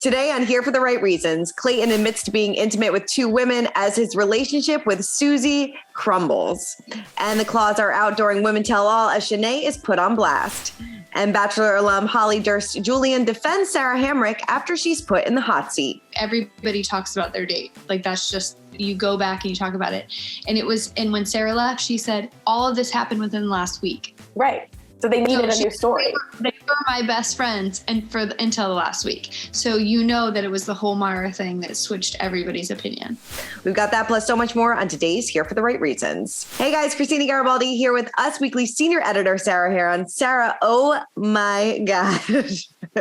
Today on Here for the Right Reasons, Clayton admits to being intimate with two women as his relationship with Susie crumbles. And the claws are out during Women Tell All as Shanae is put on blast. And Bachelor alum Holly Durst Julian defends Sarah Hamrick after she's put in the hot seat. Everybody talks about their date. Like, that's just, you go back and you talk about it. And when Sarah left, she said, all of this happened within the last week. Right. So they needed a new story. They were my best friends until the last week. So you know that it was the whole Mara thing that switched everybody's opinion. We've got that plus so much more on today's Here for the Right Reasons. Hey guys, Christina Garibaldi here with Us Weekly senior editor Sarah Heron. Sarah, oh my God.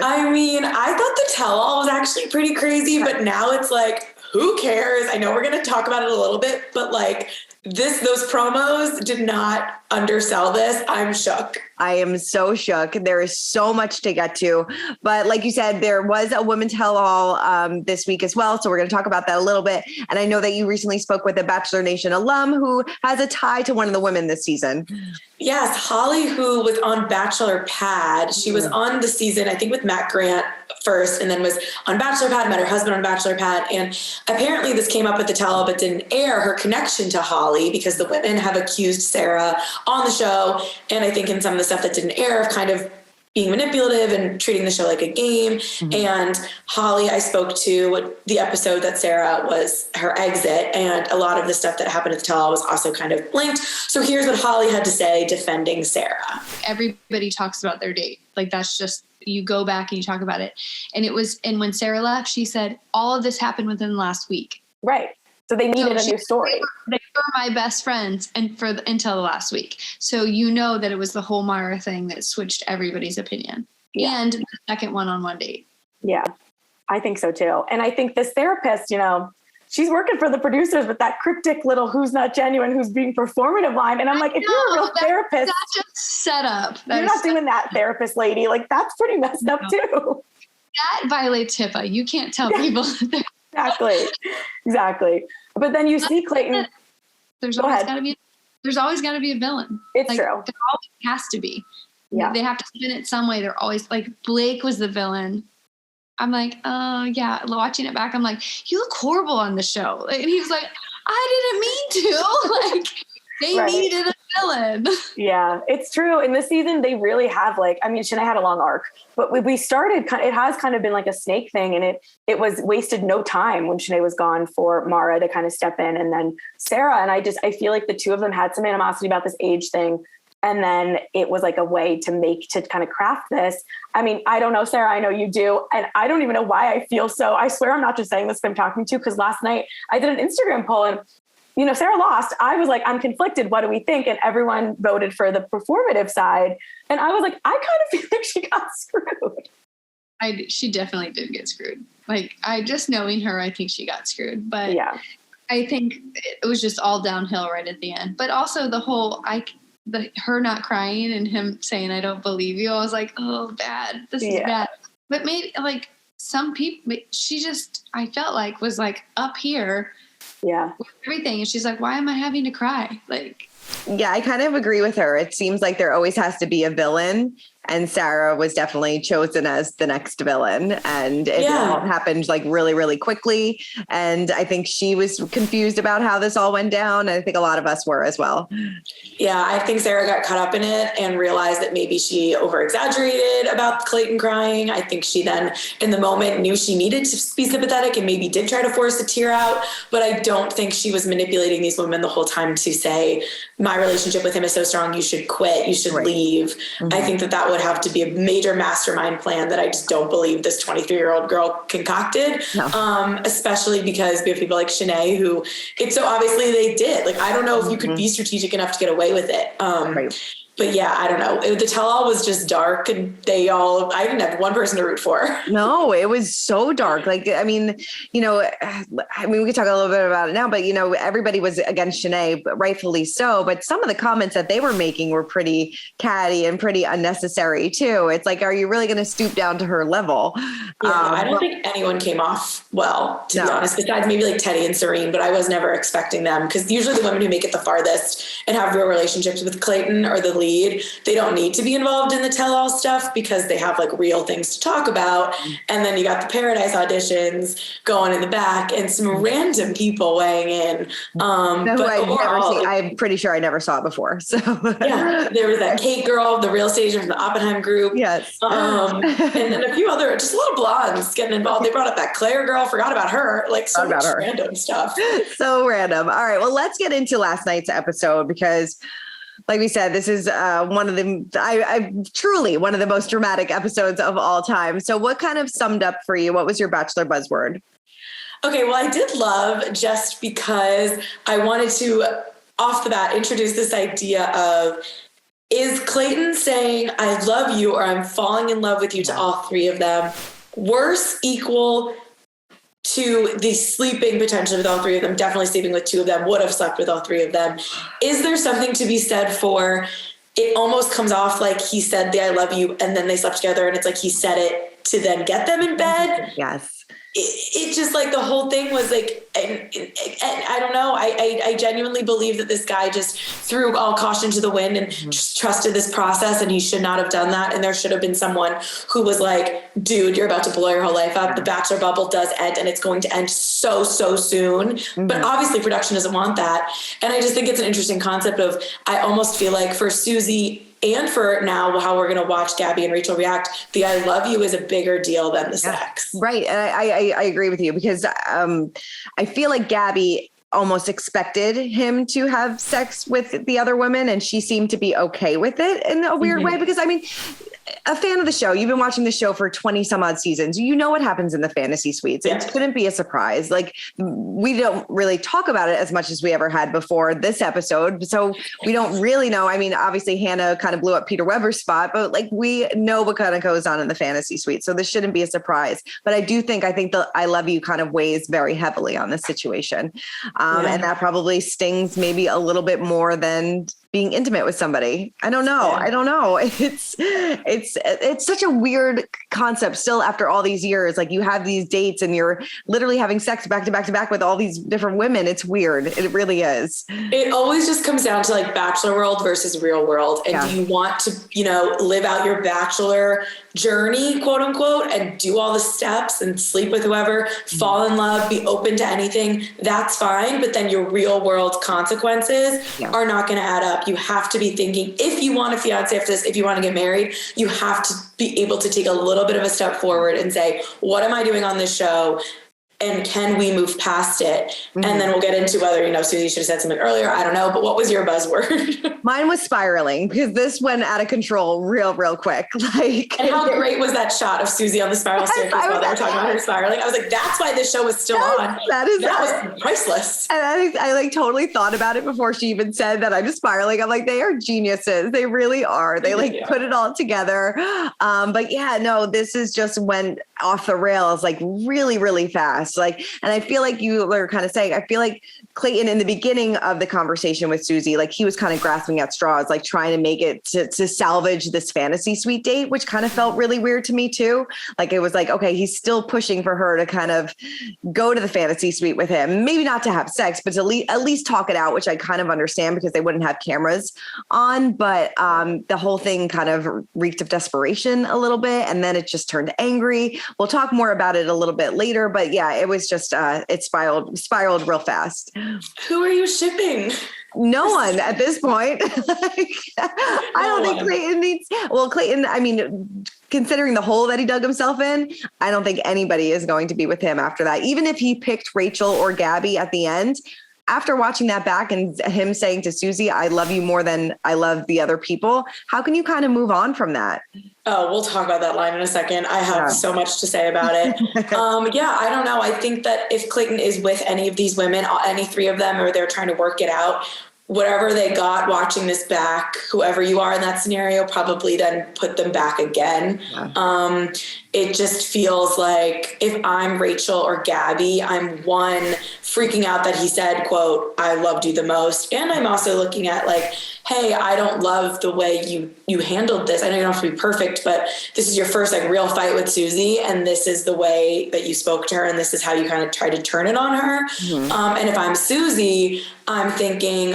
I mean, I thought the tell-all was actually pretty crazy, but now it's like, who cares? I know we're going to talk about it a little bit, but like those promos did not undersell this. I'm shook. I am so shook. There is so much to get to. But like you said, there was a Women Tell All this week as well. So we're going to talk about that a little bit. And I know that you recently spoke with a Bachelor Nation alum who has a tie to one of the women this season. Yes, Holly, who was on Bachelor Pad. She was on the season, I think, with Matt Grant first, and then was on Bachelor Pad, met her husband on Bachelor Pad. And apparently this came up with the tell-all, but didn't air, her connection to Holly, because the women have accused Sarah on the show, and I think in some of the stuff that didn't air, of kind of being manipulative and treating the show like a game. Mm-hmm. And Holly, I spoke to the episode that Sarah was her exit, and a lot of the stuff that happened at the tell-all was also kind of linked. So here's what Holly had to say defending Sarah. Everybody talks about their date. Like, that's just, you go back and you talk about it. And when Sarah left, she said, all of this happened within the last week. Right. So they needed a new story. They were my best friends until the last week. So you know that it was the whole Mara thing that switched everybody's opinion. Yeah. And the second one-on-one date. Yeah, I think so too. And I think this therapist, she's working for the producers with that cryptic little "who's not genuine, who's being performative" line. And I'm like, if you're a real therapist, that's just set up. You're not doing that, therapist lady. Like, that's pretty messed up too. That violates HIPAA. You can't tell people. Exactly. But then you see Clayton. There's always got to be a villain. It's true. There always has to be. Yeah. They have to spin it some way. They're always like, Blake was the villain. I'm like, oh yeah. Watching it back, I'm like, you look horrible on the show. And he was like, I didn't mean to. Like, they needed a villain. Yeah, it's true. In this season, they really have Shanae had a long arc, but we started, it has kind of been like a snake thing, and it was wasted no time when Shanae was gone for Mara to kind of step in, and then Sarah. And I feel like the two of them had some animosity about this age thing. And then it was like a way to kind of craft this. I mean, I don't know, Sarah, I know you do. And I don't even know why I feel so. I swear I'm not just saying this, I'm talking to, because last night I did an Instagram poll, and Sarah lost. I was like, I'm conflicted. What do we think? And everyone voted for the performative side. And I was like, I kind of feel like she got screwed. She definitely did get screwed. Like, just knowing her, I think she got screwed. But yeah, I think it was just all downhill right at the end. But also the whole, her not crying and him saying, I don't believe you. I was like, oh, bad. This is bad. But maybe like some people, I felt like was like up here. Yeah. With everything. And she's like, why am I having to cry? Like, yeah, I kind of agree with her. It seems like there always has to be a villain. And Sarah was definitely chosen as the next villain. And it all happened like really, really quickly. And I think she was confused about how this all went down. I think a lot of us were as well. Yeah, I think Sarah got caught up in it and realized that maybe she over-exaggerated about Clayton crying. I think she then, in the moment, knew she needed to be sympathetic and maybe did try to force a tear out. But I don't think she was manipulating these women the whole time to say, my relationship with him is so strong, you should quit, you should leave. Mm-hmm. I think that would have to be a major mastermind plan that I just don't believe this 23-year-old girl concocted. No. Especially because we have people like Shanae who it's so obviously they did. Like, I don't know if you could be strategic enough to get away with it. But yeah, I don't know. The tell-all was just dark, and I didn't have one person to root for. No, it was so dark. Like, I mean, we could talk a little bit about it now, but everybody was against Shanae, but rightfully so. But some of the comments that they were making were pretty catty and pretty unnecessary too. It's like, are you really going to stoop down to her level? Yeah, I don't think anyone came off well, to be honest, besides maybe like Teddy and Serena, but I was never expecting them, because usually the women who make it the farthest and have real relationships with Clayton are the least lead. They don't need to be involved in the tell-all stuff because they have like real things to talk about. And then you got the Paradise auditions going in the back and some random people weighing in. I'm pretty sure I never saw it before. So yeah, there was that Kate girl, the real station from the Oppenheim group. Yes. And then a few other, just little blondes getting involved. They brought up that Claire girl, forgot about her, like so much random stuff. So random. All right. Well, let's get into last night's episode because like we said, this is one of the, truly one of the most dramatic episodes of all time. So what kind of summed up for you? What was your Bachelor buzzword? Okay. Well, I did love just because I wanted to, off the bat, introduce this idea of, is Clayton saying, I love you, or I'm falling in love with you to all three of them, worse, equal to the sleeping potentially with all three of them, definitely sleeping with two of them, would have slept with all three of them? Is there something to be said for, it almost comes off like he said the I love you and then they slept together and it's like he said it to then get them in bed? Yes. It just like the whole thing was like, and I don't know. I genuinely believe that this guy just threw all caution to the wind and just trusted this process, and he should not have done that. And there should have been someone who was like, dude, you're about to blow your whole life up. The Bachelor bubble does end, and it's going to end so soon. But obviously production doesn't want that. And I just think it's an interesting concept of, I almost feel like for Susie and for now how we're going to watch Gabby and Rachel react, the I love you is a bigger deal than the sex. Right. And I agree with you because I feel like Gabby almost expected him to have sex with the other women, and she seemed to be okay with it in a weird way because, I mean, a fan of the show, you've been watching the show for 20 some odd seasons. You know what happens in the fantasy suites. It couldn't be a surprise. Like, we don't really talk about it as much as we ever had before this episode. So we don't really know. I mean, obviously Hannah kind of blew up Peter Weber's spot, but like we know what kind of goes on in the fantasy suite. So this shouldn't be a surprise. But I think the I love you kind of weighs very heavily on this situation. And that probably stings maybe a little bit more than being intimate with somebody. I don't know. It's such a weird concept still after all these years. Like, you have these dates and you're literally having sex back to back to back with all these different women. It's weird. It really is. It always just comes down to like Bachelor world versus real world. And do you want to, live out your Bachelor journey, quote unquote, and do all the steps and sleep with whoever, fall in love, be open to anything? That's fine. But then your real world consequences are not going to add up. You have to be thinking, if you want a fiance after this, if you want to get married, you have to be able to take a little bit of a step forward and say, what am I doing on this show? And can we move past it? And then we'll get into whether, Susie should have said something earlier. I don't know. But what was your buzzword? Mine was spiraling, because this went out of control real quick. And how great was that shot of Susie on the spiral staircase while they were talking about her spiraling? I was like, that's why this show was still on. That was priceless. And I totally thought about it before she even said that I'm just spiraling. I'm like, they are geniuses. They really are. They put it all together. But this is just went off the rails, like really fast. Like, and I feel like you were kind of saying, I feel like Clayton in the beginning of the conversation with Susie, like he was kind of grasping at straws, like trying to make it to salvage this fantasy suite date, which kind of felt really weird to me too. Like, it was like, okay, he's still pushing for her to kind of go to the fantasy suite with him, maybe not to have sex, but to at least talk it out, which I kind of understand because they wouldn't have cameras on. But the whole thing kind of reeked of desperation a little bit. And then it just turned angry. We'll talk more about it a little bit later, but it was just, it spiraled real fast. Who are you shipping? No one at this point. I don't think Clayton needs, Clayton, I mean, considering the hole that he dug himself in, I don't think anybody is going to be with him after that. Even if he picked Rachel or Gabby at the end, after watching that back and him saying to Susie, I love you more than I love the other people, how can you kind of move on from that? Oh, we'll talk about that line in a second. I have so much to say about it. I don't know. I think that if Clayton is with any of these women, any three of them, or they're trying to work it out, whatever they got watching this back, whoever you are in that scenario, probably then put them back again. Yeah. It just feels like if I'm Rachel or Gabby, I'm one, freaking out that he said, quote, I loved you the most. And I'm also looking at like, hey, I don't love the way you handled this. I know you don't have to be perfect, but this is your first like real fight with Susie. And this is the way that you spoke to her. And this is how you kind of tried to turn it on her. And if I'm Susie, I'm thinking,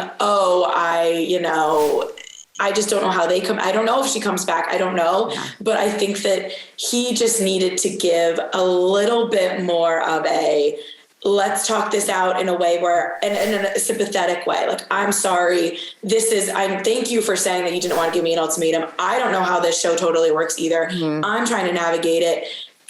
I just don't know how they come. I don't know if she comes back. I don't know. Yeah. But I think that he just needed to give a little bit more of a, let's talk this out in a way where, and in a sympathetic way. Like, I'm sorry. Thank you for saying that you didn't want to give me an ultimatum. I don't know how this show totally works either. Mm-hmm. I'm trying to navigate it.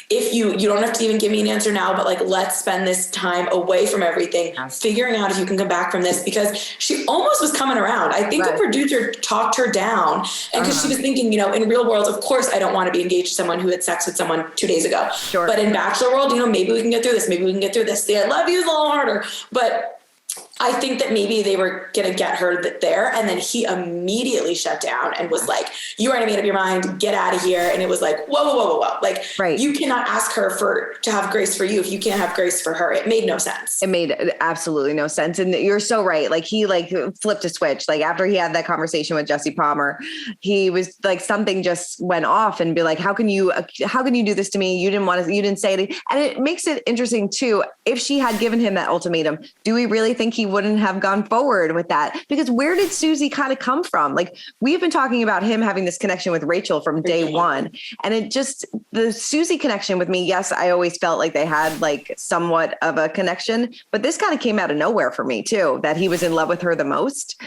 If you don't have to even give me an answer now, but like, let's spend this time away from everything, figuring out if you can come back from this, because she almost was coming around. I think the producer talked her down, and because she was thinking, in real world, of course, I don't want to be engaged to someone who had sex with someone 2 days ago. Sure. But in Bachelor world, maybe we can get through this. Maybe we can get through this. The I love you is a little harder, but I think that maybe they were going to get her there. And then he immediately shut down and was like, you already made up your mind, get out of here. And it was like, whoa. Like, you cannot ask her to have grace for you if you can't have grace for her. It made no sense. It made absolutely no sense. And you're so right. Like, he flipped a switch. Like, after he had that conversation with Jesse Palmer, he was like, something just went off, and be like, how can you do this to me? You didn't say it. And it makes it interesting too. If she had given him that ultimatum, do we really think he wouldn't have gone forward with that? Because where did Susie kind of come from? Like, we've been talking about him having this connection with Rachel from day one. And the Susie connection with me, yes, I always felt like they had like somewhat of a connection, but this kind of came out of nowhere for me too, that he was in love with her the most.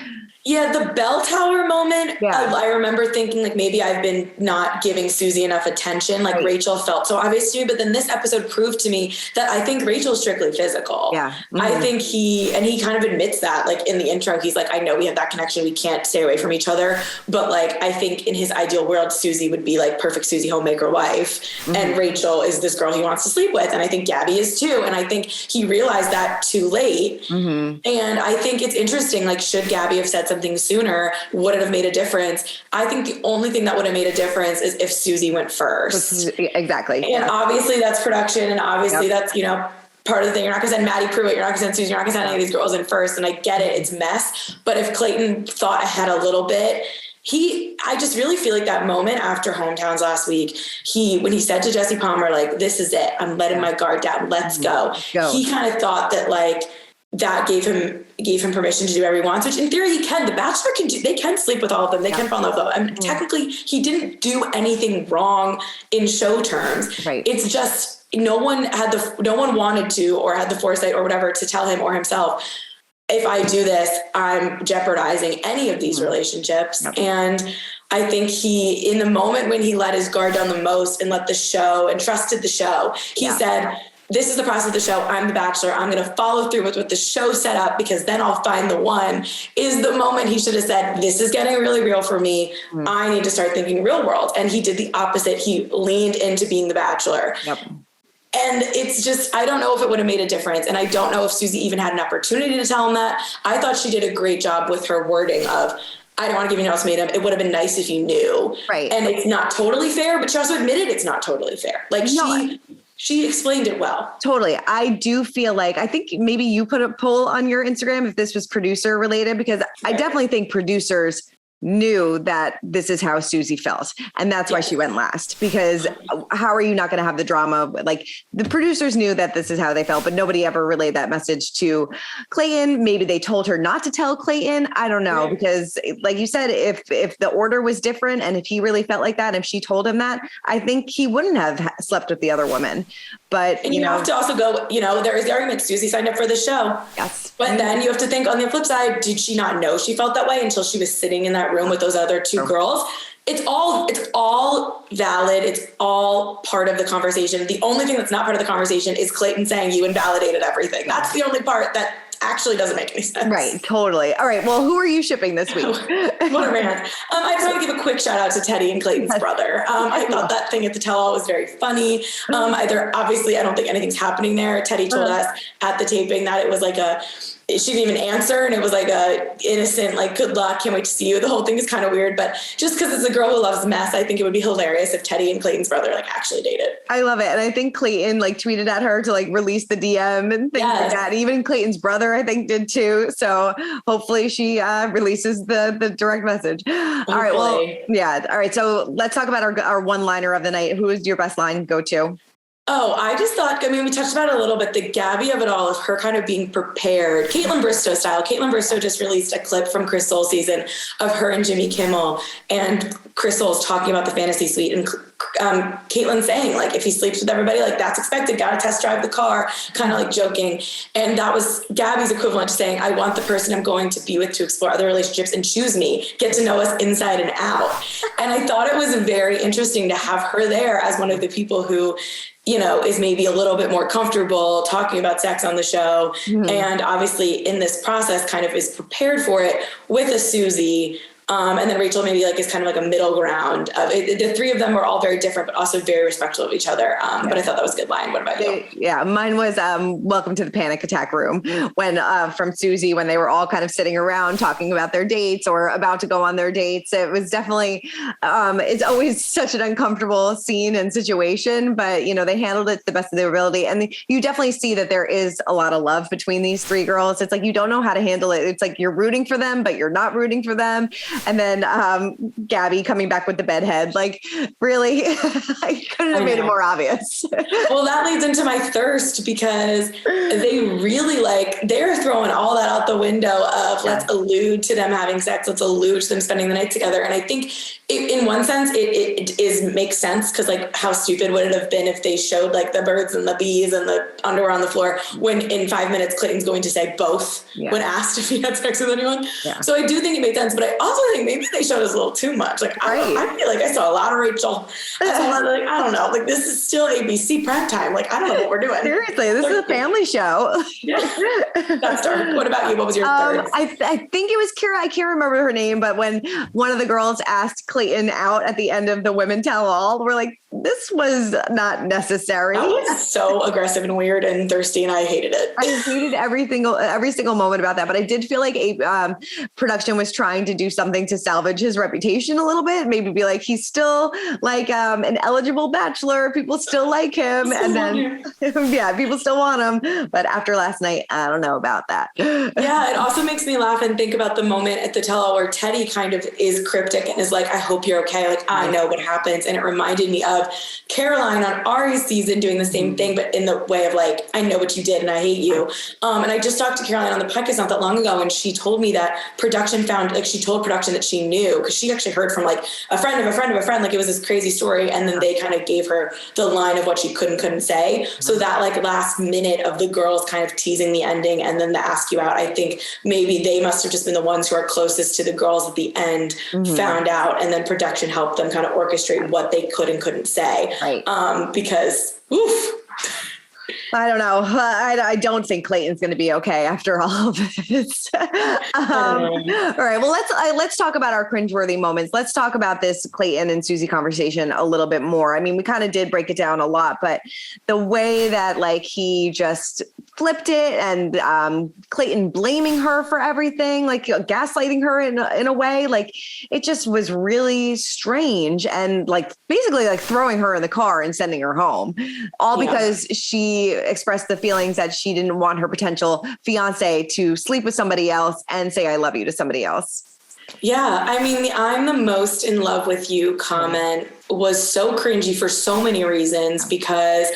Yeah, the bell tower moment, I remember thinking like, maybe I've been not giving Susie enough attention. Like, Rachel felt so obvious to me, but then this episode proved to me that I think Rachel's strictly physical. Yeah. Mm-hmm. I think he kind of admits that, like, in the intro, he's like, I know we have that connection. We can't stay away from each other. But like, I think in his ideal world, Susie would be like perfect Susie homemaker wife. Mm-hmm. And Rachel is this girl he wants to sleep with. And I think Gabby is too. And I think he realized that too late. Mm-hmm. And I think it's interesting, like, should Gabby have said something sooner? Would it have made a difference? I think the only thing that would have made a difference is if Susie went first. Exactly. And obviously that's production. And obviously that's, part of the thing. You're not going to send Maddie Pruitt. You're not going to send Susie. You're not going to send any of these girls in first. And I get it. It's mess. But if Clayton thought ahead a little bit, I just really feel like that moment after Hometowns last week, when he said to Jesse Palmer, like, this is it. I'm letting my guard down. Let's go. He kind of thought that, like, that gave him permission to do whatever he wants, which in theory he can. The Bachelor they can sleep with all of them. They can fall in love with them. I mean, technically he didn't do anything wrong in show terms. Right. It's just, no one wanted to, or had the foresight or whatever to tell him or himself, if I do this, I'm jeopardizing any of these relationships. Yep. And I think in the moment when he let his guard down the most and let the show and trusted the show, he said, this is the process of the show. I'm the Bachelor. I'm going to follow through with what the show set up, because then I'll find the one. Is the moment he should have said, this is getting really real for me. Mm. I need to start thinking real world. And he did the opposite. He leaned into being the Bachelor. Yep. And it's just, I don't know if it would have made a difference. And I don't know if Susie even had an opportunity to tell him that. I thought she did a great job with her wording of, I don't want to give you an ultimatum. It would have been nice if you knew. Right. And it's not totally fair, but she also admitted it's not totally fair. Like, she explained it well. Totally. I do feel like, I think maybe you put a poll on your Instagram if this was producer related, because I definitely think producers knew that this is how Susie felt. And that's why she went last, because how are you not going to have the drama? Like, the producers knew that this is how they felt, but nobody ever relayed that message to Clayton. Maybe they told her not to tell Clayton. I don't know, because like you said, if the order was different and if he really felt like that, if she told him that, I think he wouldn't have slept with the other woman. But you have to also go, there is the argument, Susie signed up for the show. Yes. But then you have to think on the flip side, did she not know she felt that way until she was sitting in that room with those other two girls? It's all valid. It's all part of the conversation. The only thing that's not part of the conversation is Clayton saying you invalidated everything. That's the only part that actually doesn't make any sense. Right. Totally. All right. Well, who are you shipping this week? What a rant. I just want to give a quick shout out to Teddy and Clayton's brother. I thought that thing at the tell-all was very funny. Obviously, I don't think anything's happening there. Teddy told us at the taping that it was like she didn't even answer, and it was like a innocent, like, good luck, can't wait to see you. The whole thing is kind of weird, but just because it's a girl who loves mess, I think it would be hilarious if Teddy and Clayton's brother actually dated. I love it. And I think Clayton tweeted at her to release the DM and things like that. Even Clayton's brother, I think, did too. So hopefully she releases the direct message. Hopefully. All right. Well, yeah. All right. So let's talk about our one-liner of the night. Who is your best line go to? Oh, I just thought, I mean, we touched about it a little bit, the Gabby of it all, of her kind of being prepared, Caitlin Bristow style. Caitlin Bristow just released a clip from Chris Soul season of her and Jimmy Kimmel, and Chris Soul's talking about the fantasy suite, and Caitlin saying, like, if he sleeps with everybody, like, that's expected, gotta test drive the car, kind of like joking. And that was Gabby's equivalent to saying, I want the person I'm going to be with to explore other relationships and choose me, get to know us inside and out. And I thought it was very interesting to have her there as one of the people who, you know, is maybe a little bit more comfortable talking about sex on the show. Mm-hmm. And obviously in this process kind of is prepared for it with a Susie. And then Rachel maybe like is kind of like a middle ground of it. The three of them were all very different, but also very respectful of each other. But I thought that was a good line. What about you? Yeah, mine was welcome to the panic attack room when from Susie, when they were all kind of sitting around talking about their dates or about to go on their dates. It was definitely, it's always such an uncomfortable scene and situation, but you know, they handled it to the best of their ability. And you definitely see that there is a lot of love between these three girls. It's like, you don't know how to handle it. It's like, you're rooting for them, but you're not rooting for them. And then Gabby coming back with the bedhead, like really, I couldn't have made it more obvious. Well, that leads into my thirst, because they really they're throwing all that out the window of let's allude to them having sex. Let's allude to them spending the night together. And I think in one sense, it makes sense, because like how stupid would it have been if they showed like the birds and the bees and the underwear on the floor when in 5 minutes Clayton's going to say both when asked if he had sex with anyone. Yeah. So I do think it made sense, but I also think maybe they showed us a little too much. Like I feel like I saw a lot of Rachel. I saw a lot of I don't know, like this is still ABC prime time. Like I don't know what we're doing. Seriously, this is a family show. Yeah. That's dark. What about you? What was your third? I think it was Kira. I can't remember her name, but when one of the girls asked Clayton out at the end of the Women Tell All, we're like, this was not necessary. That was so aggressive and weird and thirsty, and I hated it. I hated every single moment about that. But I did feel like production was trying to do something to salvage his reputation a little bit. Maybe be like, he's still like an eligible bachelor. People still like him, and then people still want him. But after last night, I don't know about that. Yeah, it also makes me laugh and think about the moment at the tell-all where Teddy kind of is cryptic and is like, I hope you're okay. Like, I know what happens. And it reminded me of Caroline on Ari's season doing the same thing, but in the way of like, I know what you did and I hate you. And I just talked to Caroline on the podcast not that long ago, and she told me that production found, like, she told production that she knew, because she actually heard from like a friend of a friend of a friend, like it was this crazy story. And then they kind of gave her the line of what she couldn't say. So that like last minute of the girls kind of teasing the ending and then the ask you out, I think maybe they must have just been the ones who are closest to the girls at the end, found out, and then production helped them kind of orchestrate what they could and couldn't say. Right. Because I don't know. I don't think Clayton's going to be okay after all of this. All right. Well, let's talk about our cringeworthy moments. Let's talk about this Clayton and Susie conversation a little bit more. I mean, we kind of did break it down a lot, but the way that like he just flipped it, and Clayton blaming her for everything, like gaslighting her in a way, like it just was really strange, and like basically like throwing her in the car and sending her home, all because she expressed the feelings that she didn't want her potential fiance to sleep with somebody else and say I love you to somebody else. Yeah, I mean, the I'm the most in love with you comment was so cringy for so many reasons, because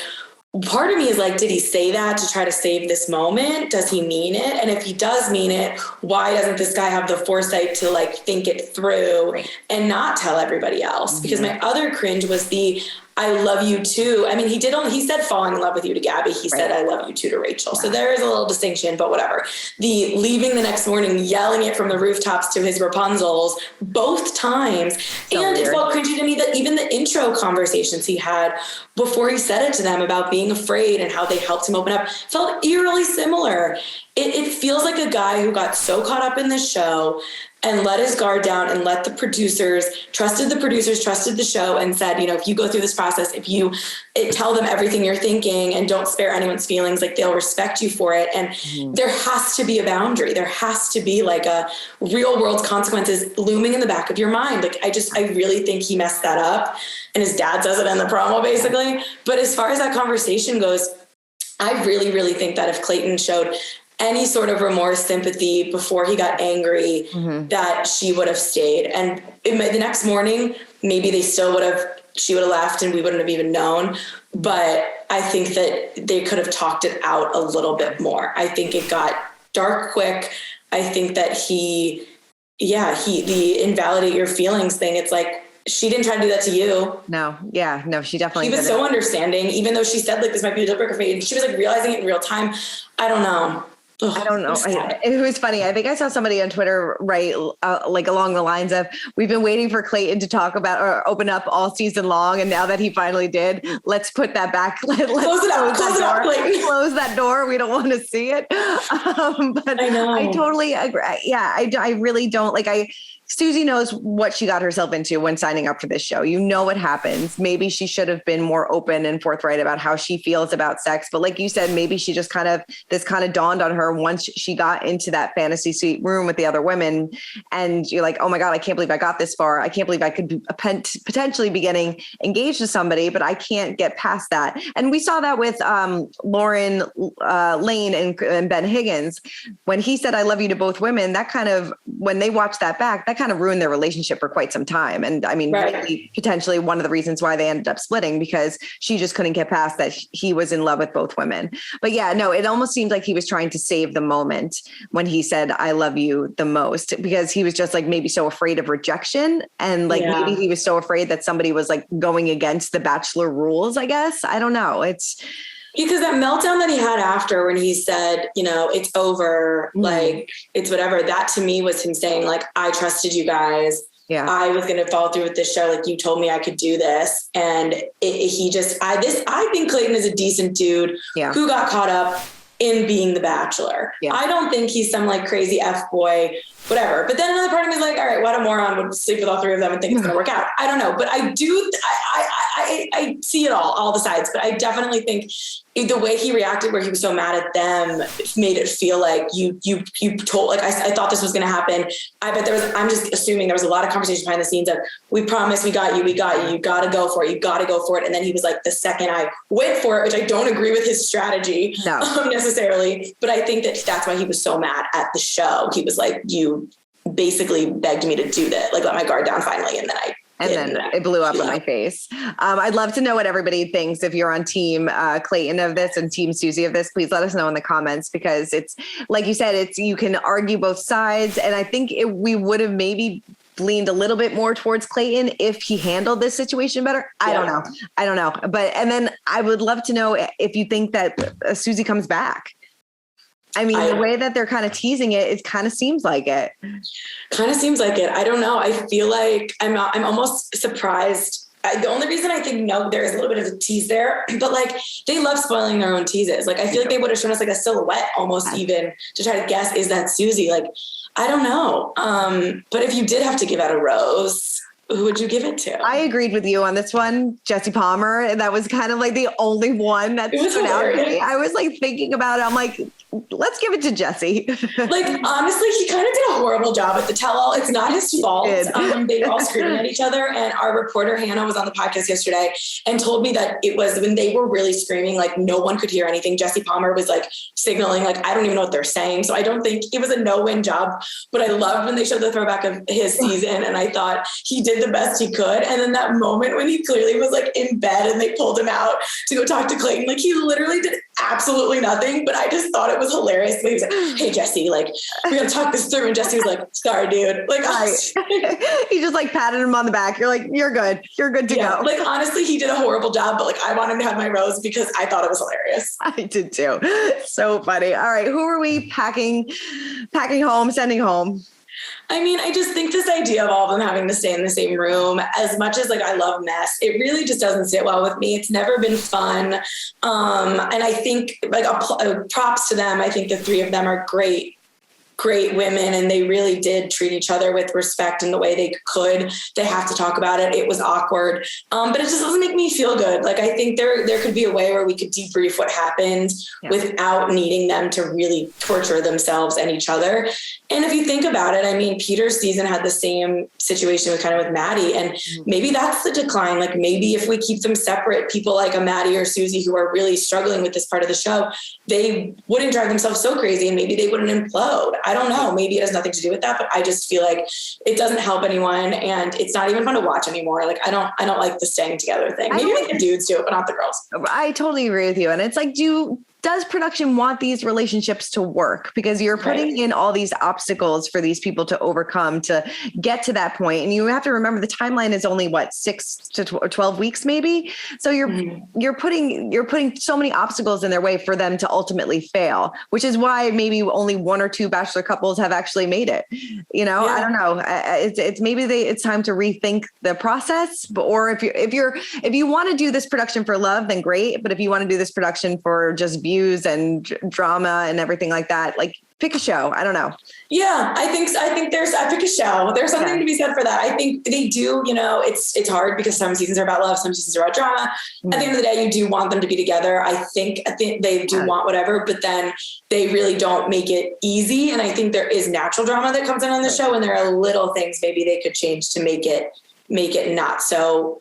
part of me is like, did he say that to try to save this moment? Does he mean it? And if he does mean it, why doesn't this guy have the foresight to like think it through and not tell everybody else? Because my other cringe was the I love you too. I mean, he said falling in love with you to Gabby. He said, I love you too to Rachel. So there is a little distinction, but whatever. The leaving the next morning, yelling it from the rooftops to his Rapunzels both times. So and weird. It felt cringy to me that even the intro conversations he had before he said it to them about being afraid and how they helped him open up felt eerily similar. It feels like a guy who got so caught up in this show and let his guard down and let trusted the show and said, you know, if you go through this process, if you tell them everything you're thinking and don't spare anyone's feelings, like they'll respect you for it. And there has to be a boundary. There has to be like a real world consequences looming in the back of your mind. Like I really think he messed that up, and his dad says it in the promo basically. But as far as that conversation goes, I really, really think that if Clayton showed any sort of remorse, sympathy before he got angry, that she would have stayed. And the next morning, maybe they still would have she would have left and we wouldn't have even known. But I think that they could have talked it out a little bit more. I think it got dark quick. I think that the invalidate your feelings thing, it's like, she didn't try to do that to you. No. Yeah. No, she definitely He was didn't. so understanding, even though she said like, this might be a deal breaker for me. And she was like realizing it in real time. I don't know. Ugh, I don't know. It was funny. I think I saw somebody on Twitter write like along the lines of, we've been waiting for Clayton to talk about or open up all season long. And now that he finally did, let's put that back. Let's close that door. We don't want to see it. But I know. I totally agree. Yeah, I really don't Susie knows what she got herself into when signing up for this show. You know what happens. Maybe she should have been more open and forthright about how she feels about sex. But like you said, maybe she just kind of dawned on her once she got into that fantasy suite room with the other women. And you're like, oh my God, I can't believe I got this far. I can't believe I could potentially be getting engaged to somebody, but I can't get past that. And we saw that with Lauren Lane and Ben Higgins. When he said, I love you to both women, that kind of, when they watched that back, that kind of ruined their relationship for quite some time. And I mean, really, potentially one of the reasons why they ended up splitting, because she just couldn't get past that he was in love with both women. But yeah, no, it almost seemed like he was trying to save the moment when he said, I love you the most, because he was just like maybe so afraid of rejection. And like, maybe he was so afraid that somebody was like going against the Bachelor rules, I guess. I don't know. It's because that meltdown that he had after when he said, you know, it's over, like, it's whatever. That to me was him saying, like, I trusted you guys. Yeah. I was going to follow through with this show. Like, you told me I could do this. And I think Clayton is a decent dude who got caught up in being the Bachelor. Yeah. I don't think he's some like crazy F-boy, whatever. But then another part of me is like, all right, what a moron would sleep with all three of them and think it's going to work out. I don't know. But I see it all the sides. But I definitely think the way he reacted, where he was so mad at them, made it feel like you told, like, I thought this was going to happen. I bet I'm just assuming there was a lot of conversation behind the scenes of, we promised, we got you, you got to go for it. And then he was like, the second I went for it, which I don't agree with his strategy necessarily, but I think that's why he was so mad at the show. He was like, you basically begged me to do that, like let my guard down finally. And then it blew up in my face. I'd love to know what everybody thinks. If you're on team Clayton of this and team Susie of this, please let us know in the comments, because it's like you said, you can argue both sides. And I think we would have maybe leaned a little bit more towards Clayton if he handled this situation better. I don't know. But, and then I would love to know if you think that Susie comes back. I mean, the way that they're kind of teasing it, it kind of seems like it. I don't know. I feel like I'm almost surprised. The only reason I think no, there is a little bit of a tease there, but like they love spoiling their own teases. Like I feel like they would have shown us like a silhouette almost even to try to guess, is that Susie? Like, I don't know. But if you did have to give out a rose, who would you give it to? I agreed with you on this one, Jesse Palmer. And that was kind of like the only one that stood out to me. I was like thinking about it. I'm like, let's give it to Jesse. Like, honestly, he kind of did a horrible job at the tell-all. It's not his fault. They were all screaming at each other. And our reporter, Hannah, was on the podcast yesterday and told me that it was when they were really screaming, like no one could hear anything. Jesse Palmer was like signaling, like, I don't even know what they're saying. So I don't think it was a no-win job, but I loved when they showed the throwback of his season. And I thought he did the best he could. And then that moment when he clearly was like in bed and they pulled him out to go talk to Clayton, like he literally did absolutely nothing, but I just thought it was hilarious. He was like, hey, Jesse, like, we're going to talk this through. And Jesse was like, sorry, dude. Like, he just like patted him on the back. You're like, you're good. You're good to go. Like, honestly, he did a horrible job, but like, I want him to have my rose because I thought it was hilarious. I did too. So funny. All right. Who are we packing home, sending home? I mean, I just think this idea of all of them having to stay in the same room, as much as like I love mess, it really just doesn't sit well with me. It's never been fun. And I think like props to them. I think the three of them are great women, and they really did treat each other with respect in the way they could. They have to talk about it. It was awkward. But it just doesn't make me feel good. Like, I think there could be a way where we could debrief what happened without needing them to really torture themselves and each other. And if you think about it, I mean, Peter's season had the same situation with Maddie, and maybe that's the decline. Like, maybe if we keep them separate, people like a Maddie or Susie who are really struggling with this part of the show, they wouldn't drive themselves so crazy, and maybe they wouldn't implode. I don't know. Maybe it has nothing to do with that, but I just feel like it doesn't help anyone, and it's not even fun to watch anymore. Like I don't like the staying together thing. Maybe like the dudes do it, but not the girls. I totally agree with you. And it's like, does production want these relationships to work? Because you're putting in all these obstacles for these people to overcome to get to that point. And you have to remember the timeline is only 6 to 12 weeks, maybe. So you're putting so many obstacles in their way for them to ultimately fail, which is why maybe only 1 or 2 Bachelor couples have actually made it. I don't know. It's maybe it's time to rethink the process, or if you want to do this production for love, then great. But if you want to do this production for just views and drama and everything like that, like pick a show. I don't know. Yeah, I think I pick a show. There's something to be said for that. I think they do, it's hard because some seasons are about love, some seasons are about drama. At the end of the day, you do want them to be together. I think they do want whatever, but then they really don't make it easy. And I think there is natural drama that comes in on the show, and there are little things maybe they could change to make it not so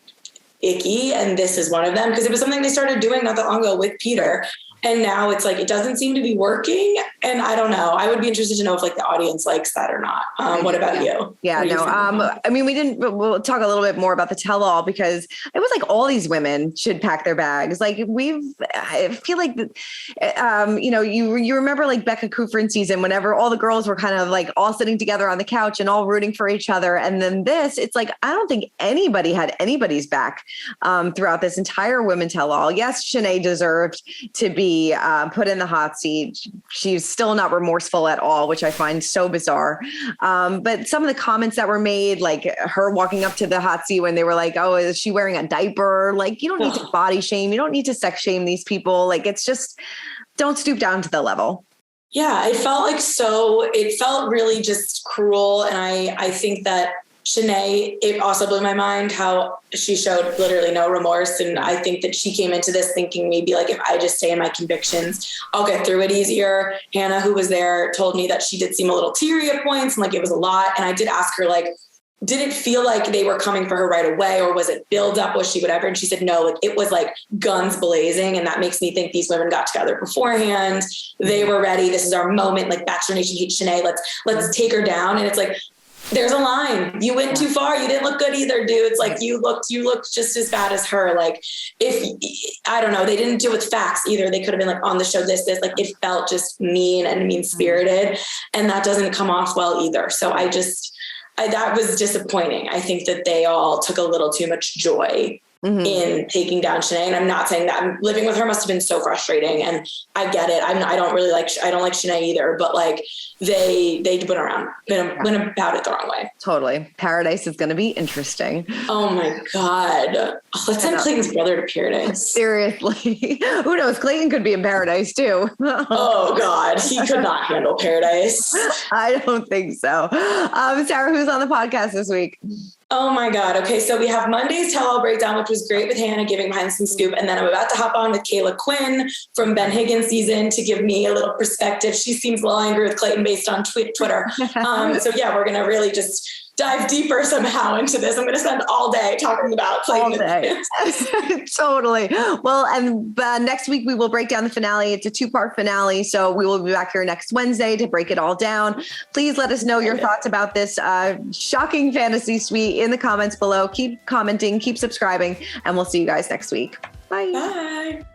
icky. And this is one of them, because it was something they started doing not that long ago with Peter. And now it's like, it doesn't seem to be working. And I don't know. I would be interested to know if the audience likes that or not. What about you? Yeah, no. We'll talk a little bit more about the tell-all, because it was like all these women should pack their bags. Like I feel like, you remember like Becca Kufrin season, whenever all the girls were kind of like all sitting together on the couch and all rooting for each other. And then it's like, I don't think anybody had anybody's back throughout this entire women tell-all. Yes, Shanae deserved to be put in the hot seat. She's still not remorseful at all, which I find so bizarre. But some of the comments that were made, like her walking up to the hot seat when they were like, oh, is she wearing a diaper? Like, you don't need to body shame. You don't need to sex shame these people. Like, it's just, don't stoop down to the level. Yeah, it felt really just cruel. And I think that Shanae, it also blew my mind how she showed literally no remorse. And I think that she came into this thinking maybe like, if I just stay in my convictions, I'll get through it easier. Hannah, who was there, told me that she did seem a little teary at points and like it was a lot. And I did ask her, like, did it feel like they were coming for her right away, or was it build up? Was she whatever? And she said, no, like it was like guns blazing. And that makes me think these women got together beforehand. They were ready. This is our moment. Like Bachelor Nation hates Shanae. Let's take her down. And it's like, there's a line. You went too far. You didn't look good either, dude. It's like you looked just as bad as her. Like I don't know, they didn't do it with facts either. They could have been like on the show this, like it felt just mean and mean spirited, and that doesn't come off well either. So that was disappointing. I think that they all took a little too much joy in taking down Shanae. And I'm not saying that living with her must have been so frustrating, and I get it. I don't like Shanae either, but like they went about it the wrong way. Totally. Paradise is going to be interesting. Oh my God. Let's send Clayton's brother to Paradise. Seriously. Who knows? Clayton could be in Paradise too. Oh God. He could not handle Paradise. I don't think so. Sarah, who's on the podcast this week? Oh my God. Okay. So we have Monday's tell-all breakdown, which was great with Hannah giving behind the scenes scoop. And then I'm about to hop on with Kayla Quinn from Ben Higgins season to give me a little perspective. She seems a little angry with Clayton based on Twitter. So yeah, we're going to really just dive deeper somehow into this. I'm going to spend all day talking about Clayton. All day. Totally. Well, and next week we will break down the finale. It's a 2-part finale. So we will be back here next Wednesday to break it all down. Please let us know your thoughts about this shocking fantasy suite in the comments below. Keep commenting, keep subscribing, and we'll see you guys next week. Bye. Bye.